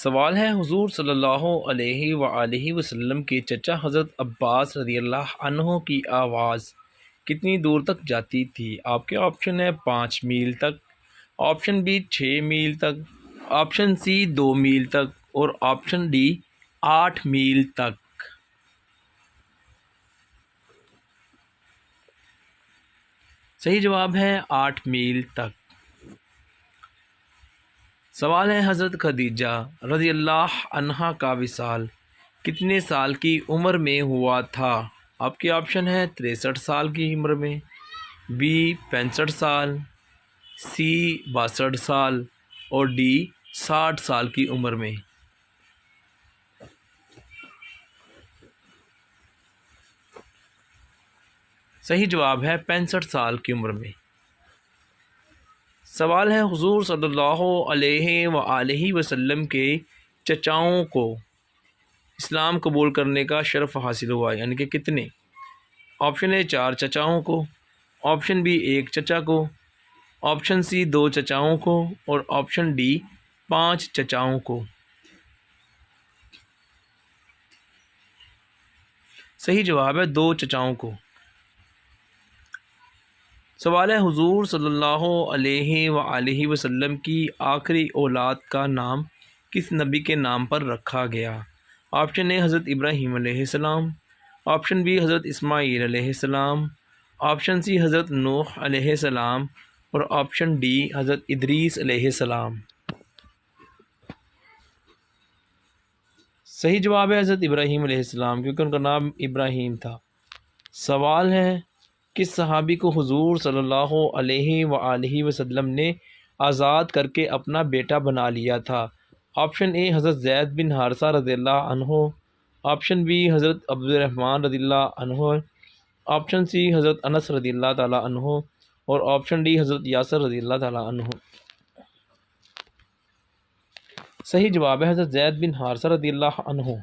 سوال ہے حضور صلی اللہ علیہ وآلہ وسلم کے چچا حضرت عباس رضی اللہ عنہ کی آواز کتنی دور تک جاتی تھی؟ آپ کے آپشن ہے 5 میل تک، آپشن بی 6 میل تک، آپشن سی 2 میل تک اور آپشن ڈی 8 میل تک۔ صحیح جواب ہے 8 میل تک۔ سوال ہے حضرت خدیجہ رضی اللہ عنہا کا وصال کتنے سال کی عمر میں ہوا تھا؟ آپ کے آپشن ہے 63 سال کی عمر میں، بی 65 سال، سی 62 سال اور ڈی 60 سال کی عمر میں۔ صحیح جواب ہے 65 سال کی عمر میں۔ سوال ہے حضور صلی اللہ علیہ وآلہ وسلم کے چچاؤں کو اسلام قبول کرنے کا شرف حاصل ہوا، یعنی کہ کتنے؟ آپشن اے 4 چچاؤں کو، آپشن بی 1 چچا کو، آپشن سی 2 چچاؤں کو اور آپشن ڈی 5 چچاؤں کو۔ صحیح جواب ہے 2 چچاؤں کو۔ سوال ہے حضور صلی اللہ علیہ وآلہ وسلم کی آخری اولاد کا نام کس نبی کے نام پر رکھا گیا؟ آپشن اے حضرت ابراہیم علیہ السلام، آپشن بی حضرت اسماعیل علیہ السلام، آپشن سی حضرت نوح علیہ السلام اور آپشن ڈی حضرت ادریس علیہ السلام۔ صحیح جواب ہے حضرت ابراہیم علیہ السلام، کیونکہ ان کا نام ابراہیم تھا۔ سوال ہے کس صحابی کو حضور صلی اللہ علیہ وآلہ وسلم نے آزاد کر کے اپنا بیٹا بنا لیا تھا؟ آپشن اے حضرت زید بن حارثہ رضی اللہ عنہ، آپشن بی حضرت عبد الرحمن رضی اللہ عنہ، آپشن سی حضرت انس رضی اللہ تعالیٰ عنہ اور آپشن ڈی حضرت یاسر رضی اللہ تعالیٰ عنہ۔ صحیح جواب ہے حضرت زید بن حارثہ رضی اللہ عنہ۔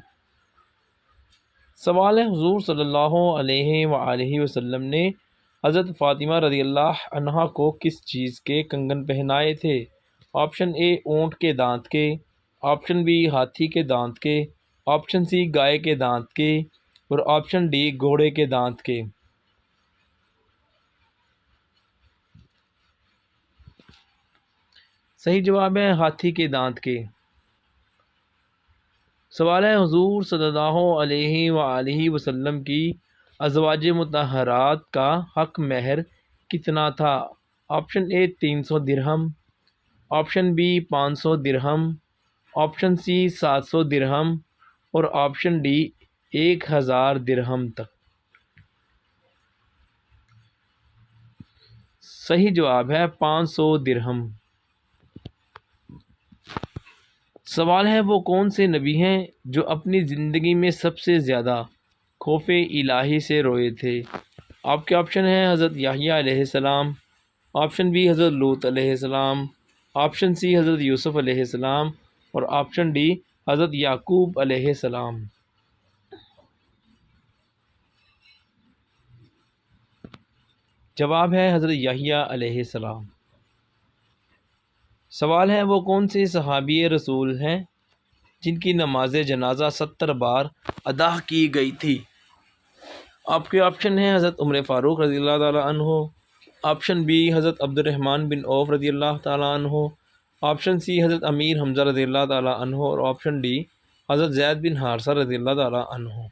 سوال ہے حضور صلی اللہ علیہ وآلہ وسلم نے حضرت فاطمہ رضی اللہ عنہا کو کس چیز کے کنگن پہنائے تھے؟ آپشن اے اونٹ کے دانت کے، آپشن بی ہاتھی کے دانت کے، آپشن سی گائے کے دانت کے اور آپشن ڈی گھوڑے کے دانت کے۔ صحیح جواب ہے ہاتھی کے دانت کے۔ سوال ہے حضور صلی اللہ علیہ وآلہ وسلم کی ازواج مطہرات کا حق مہر کتنا تھا؟ آپشن اے 300 درہم، آپشن بی 500 درہم، آپشن سی 700 درہم اور آپشن ڈی 1000 درہم تک۔ صحیح جواب ہے 500 درہم۔ سوال ہے وہ کون سے نبی ہیں جو اپنی زندگی میں سب سے زیادہ خوف الہی سے روئے تھے؟ آپ کے آپشن ہیں حضرت یحییٰ علیہ السلام، آپشن بی حضرت لوط علیہ السلام، آپشن سی حضرت یوسف علیہ السلام اور آپشن ڈی حضرت یعقوب علیہ السلام۔ جواب ہے حضرت یحییٰ علیہ السلام۔ سوال ہے وہ کون سے صحابی رسول ہیں جن کی نماز جنازہ 70 بار ادا کی گئی تھی؟ آپ کے آپشن ہیں حضرت عمر فاروق رضی اللہ تعالیٰ عنہ، آپشن بی حضرت عبد الرحمن بن عوف رضی اللہ تعالیٰ عنہ، آپشن سی حضرت امیر حمزہ رضی اللہ تعالیٰ عنہ اور آپشن ڈی حضرت زید بن حارثہ رضی اللہ تعالیٰ عنہ۔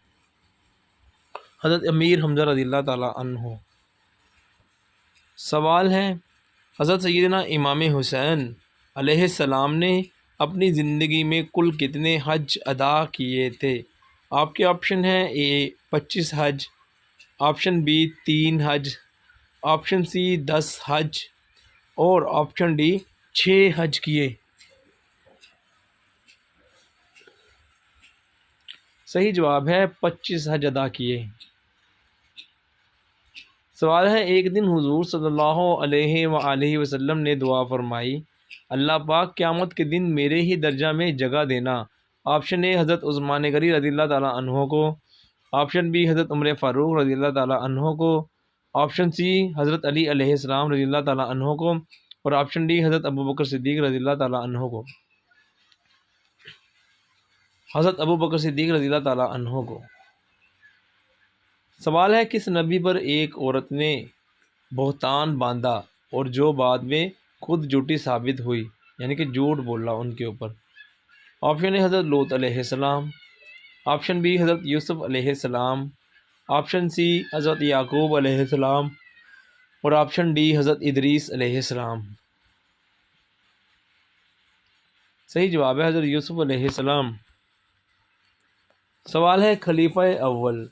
حضرت امیر حمزہ رضی اللہ تعالیٰ عنہ۔ سوال ہے حضرت سیدنا امام حسین علیہ السلام نے اپنی زندگی میں کل کتنے حج ادا کیے تھے؟ آپ کے آپشن ہیں اے 25 حج، آپشن بی 3 حج، آپشن سی 10 حج اور آپشن ڈی 6 حج کیے۔ صحیح جواب ہے 25 حج ادا کیے۔ سوال ہے ایک دن حضور صلی اللہ علیہ وآلہ وسلم نے دعا فرمائی، اللہ پاک قیامت کے دن میرے ہی درجہ میں جگہ دینا۔ آپشن اے حضرت عثمان غنی رضی اللہ تعالیٰ عنہ کو، آپشن بی حضرت عمر فاروق رضی اللہ تعالیٰ عنہ کو، آپشن سی حضرت علی علیہ السلام رضی اللہ تعالیٰ عنہ کو اور آپشن ڈی حضرت ابوبکر صدیق رضی اللہ تعالیٰ عنہ کو۔ حضرت ابو بکر صدیق رضی اللہ تعالیٰ عنہ کو۔ سوال ہے کس نبی پر ایک عورت نے بہتان باندھا اور جو بعد میں خود جھوٹی ثابت ہوئی، یعنی کہ جھوٹ بولا ان کے اوپر؟ آپشن اے حضرت لوط علیہ السلام، آپشن بی حضرت یوسف علیہ السلام، آپشن سی حضرت یعقوب علیہ السلام اور آپشن ڈی حضرت ادریس علیہ السلام۔ صحیح جواب ہے حضرت یوسف علیہ السلام۔ سوال ہے خلیفہ اول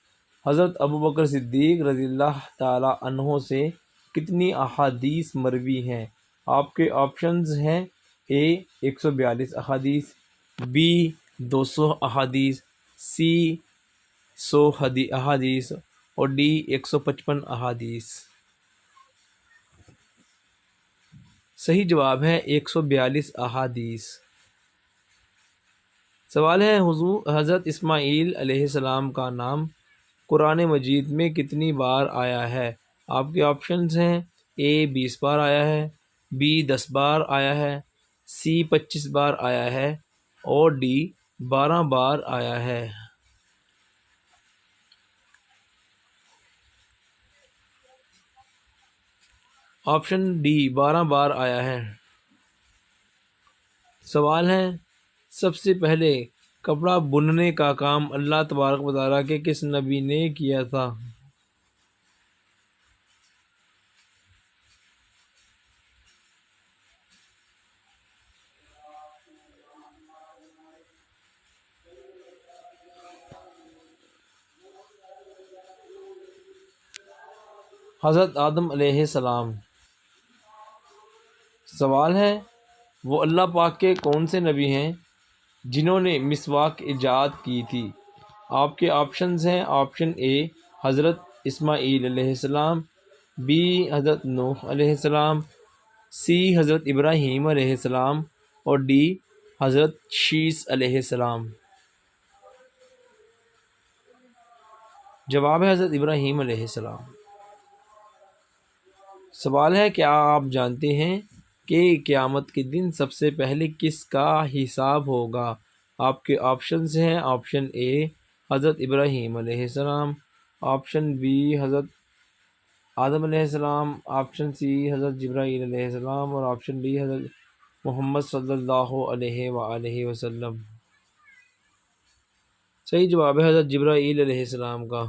حضرت ابو بکر صدیق رضی اللہ تعالی عنہ سے کتنی احادیث مروی ہیں؟ آپ کے آپشنز ہیں اے 142 احادیث، بی 200 احادیث، سی 100 احادیث اور ڈی 155 احادیث۔ صحیح جواب ہے 142 احادیث۔ سوال ہے حضرت اسماعیل علیہ السلام کا نام قرآن مجید میں کتنی بار آیا ہے؟ آپ کے آپشنز ہیں اے 20 بار آیا ہے، بی 10 بار آیا ہے، سی 25 بار آیا ہے اور ڈی 12 بار آیا ہے۔ آپشن ڈی 12 بار آیا ہے۔ سوال ہے سب سے پہلے کپڑا بننے کا کام اللہ تبارک و تعالیٰ کے کس نبی نے کیا تھا؟ حضرت آدم علیہ السلام۔ سوال ہے وہ اللہ پاک کے کون سے نبی ہیں جنہوں نے مسواک ایجاد کی تھی؟ آپ کے آپشنز ہیں آپشن اے حضرت اسماعیل علیہ السلام، بی حضرت نوح علیہ السلام، سی حضرت ابراہیم علیہ السلام اور ڈی حضرت شیس علیہ السلام۔ جواب ہے حضرت ابراہیم علیہ السلام۔ سوال ہے کیا آپ جانتے ہیں کہ قیامت کے دن سب سے پہلے کس کا حساب ہوگا؟ آپ کے آپشنز ہیں آپشن اے حضرت ابراہیم علیہ السلام، آپشن بی حضرت آدم علیہ السلام، آپشن سی حضرت جبرائیل علیہ السلام اور آپشن ڈی حضرت محمد صلی اللہ علیہ وآلہ وسلم۔ صحیح جواب ہے حضرت جبرائیل علیہ السلام کا۔